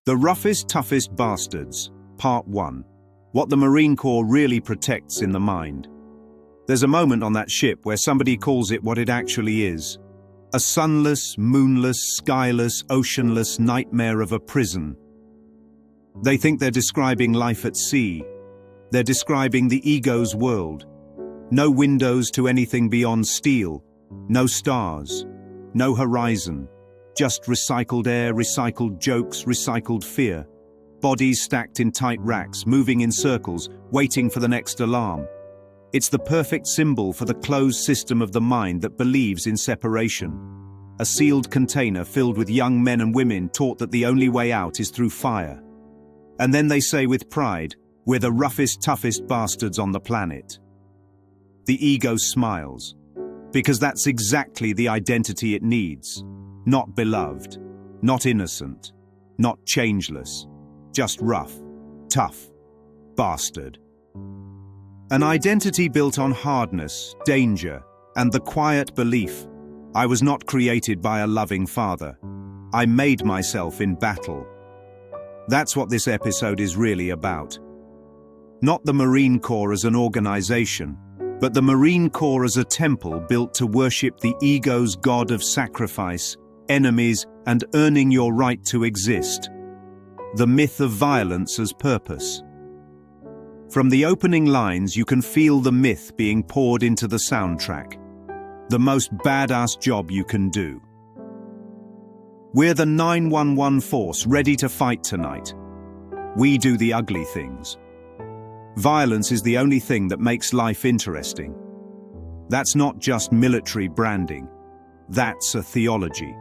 The Roughest, Toughest Bastards, Part 1. What the Marine Corps really protects in the mind. There's a moment on that ship where somebody calls it what it actually is. A sunless, moonless, skyless, oceanless nightmare of a prison. They think they're describing life at sea. They're describing the ego's world. No windows to anything beyond steel. No stars. No horizon. Just recycled air, recycled jokes, recycled fear. Bodies stacked in tight racks, moving in circles, waiting for the next alarm. It's the perfect symbol for the closed system of the mind that believes in separation. A sealed container filled with young men and women taught that the only way out is through fire. And then they say with pride, "We're the roughest, toughest bastards on the planet." The ego smiles, because that's exactly the identity it needs. Not beloved, not innocent, not changeless, just rough, tough, bastard. An identity built on hardness, danger, and the quiet belief, I was not created by a loving father. I made myself in battle. That's what this episode is really about. Not the Marine Corps as an organization, but the Marine Corps as a temple built to worship the ego's god of sacrifice, enemies, and earning your right to exist. The myth of violence as purpose. From the opening lines, you can feel the myth being poured into the soundtrack. The most badass job you can do. We're the 911 force ready to fight tonight. We do the ugly things. Violence is the only thing that makes life interesting. That's not just military branding. That's a theology.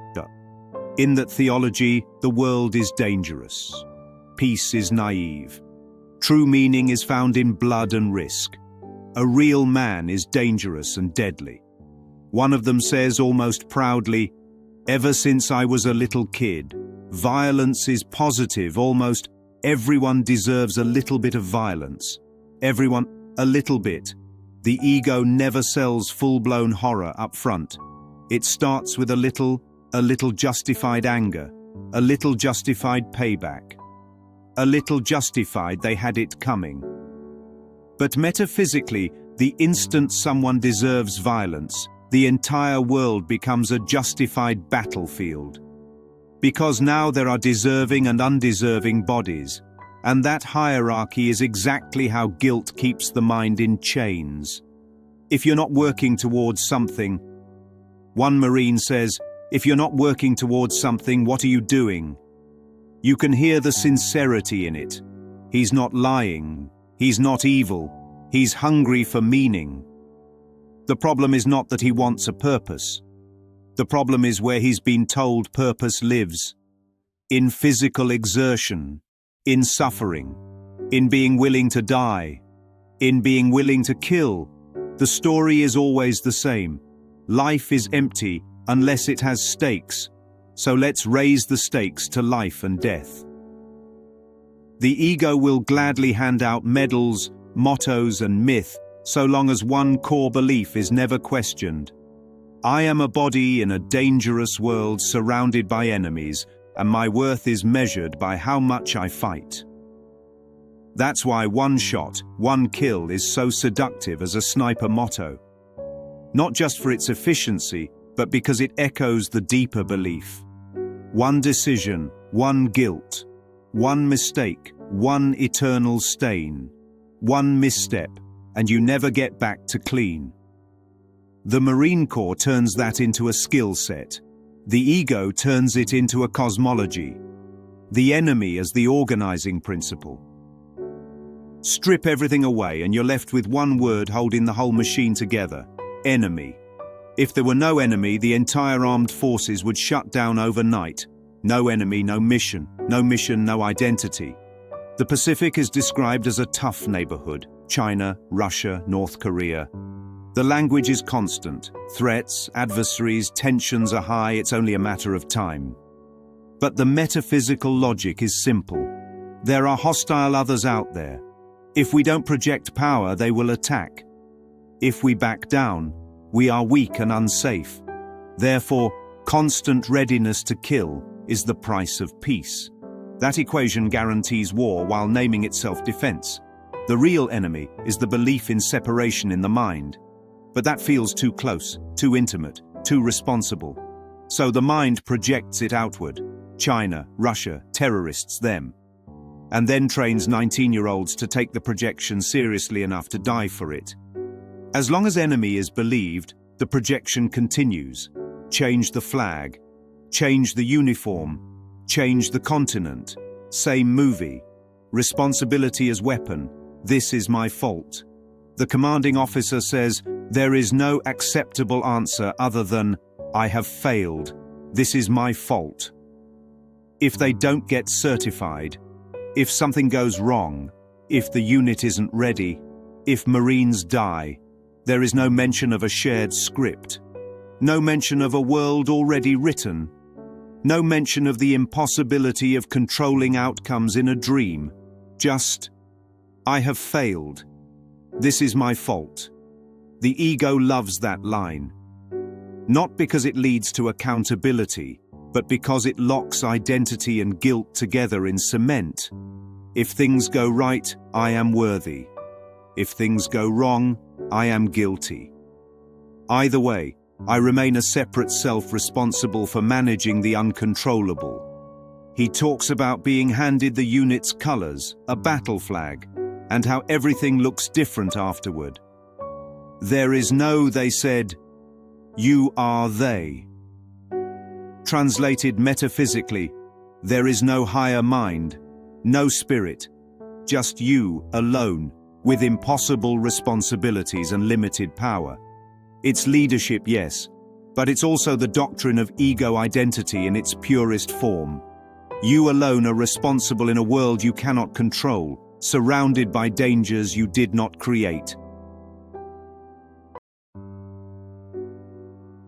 In that theology, the world is dangerous. Peace is naive. True meaning is found in blood and risk. A real man is dangerous and deadly. One of them says almost proudly, "Ever since I was a little kid, violence is positive. Almost everyone deserves a little bit of violence. Everyone, a little bit." The ego never sells full-blown horror up front. It starts with a little justified anger, a little justified payback, a little justified they had it coming. But metaphysically, the instant someone deserves violence, the entire world becomes a justified battlefield. Because now there are deserving and undeserving bodies, and that hierarchy is exactly how guilt keeps the mind in chains. If you're not working towards something, one Marine says, "If you're not working towards something, what are you doing?" You can hear the sincerity in it. He's not lying. He's not evil. He's hungry for meaning. The problem is not that he wants a purpose. The problem is where he's been told purpose lives. In physical exertion, in suffering, in being willing to die, in being willing to kill. The story is always the same. Life is empty unless it has stakes, so let's raise the stakes to life and death. The ego will gladly hand out medals, mottos, and myth, so long as one core belief is never questioned. I am a body in a dangerous world surrounded by enemies, and my worth is measured by how much I fight. That's why one shot, one kill is so seductive as a sniper motto. Not just for its efficiency, but because it echoes the deeper belief. One decision, one guilt, one mistake, one eternal stain, one misstep, and you never get back to clean. The Marine Corps turns that into a skill set. The ego turns it into a cosmology. The enemy as the organizing principle. Strip everything away and you're left with one word holding the whole machine together: enemy. If there were no enemy, the entire armed forces would shut down overnight. No enemy, no mission. No mission, no identity. The Pacific is described as a tough neighborhood. China, Russia, North Korea. The language is constant. Threats, adversaries, tensions are high. It's only a matter of time. But the metaphysical logic is simple. There are hostile others out there. If we don't project power, they will attack. If we back down, we are weak and unsafe. Therefore, constant readiness to kill is the price of peace. That equation guarantees war while naming itself defense. The real enemy is the belief in separation in the mind. But that feels too close, too intimate, too responsible. So the mind projects it outward. China, Russia, terrorists, them. And then trains 19-year-olds to take the projection seriously enough to die for it. As long as enemy is believed, the projection continues. Change the flag. Change the uniform. Change the continent. Same movie. Responsibility as weapon. This is my fault. The commanding officer says, there is no acceptable answer other than, I have failed. This is my fault. If they don't get certified, if something goes wrong, if the unit isn't ready, if Marines die, there is no mention of a shared script. No mention of a world already written. No mention of the impossibility of controlling outcomes in a dream. Just, I have failed. This is my fault. The ego loves that line. Not because it leads to accountability, but because it locks identity and guilt together in cement. If things go right, I am worthy. If things go wrong, I am guilty. Either way, I remain a separate self responsible for managing the uncontrollable. He talks about being handed the unit's colors, a battle flag, and how everything looks different afterward. There is no, they said, you are they. Translated metaphysically, there is no higher mind, no spirit, just you alone, with impossible responsibilities and limited power. It's leadership, yes, but it's also the doctrine of ego identity in its purest form. You alone are responsible in a world you cannot control, surrounded by dangers you did not create.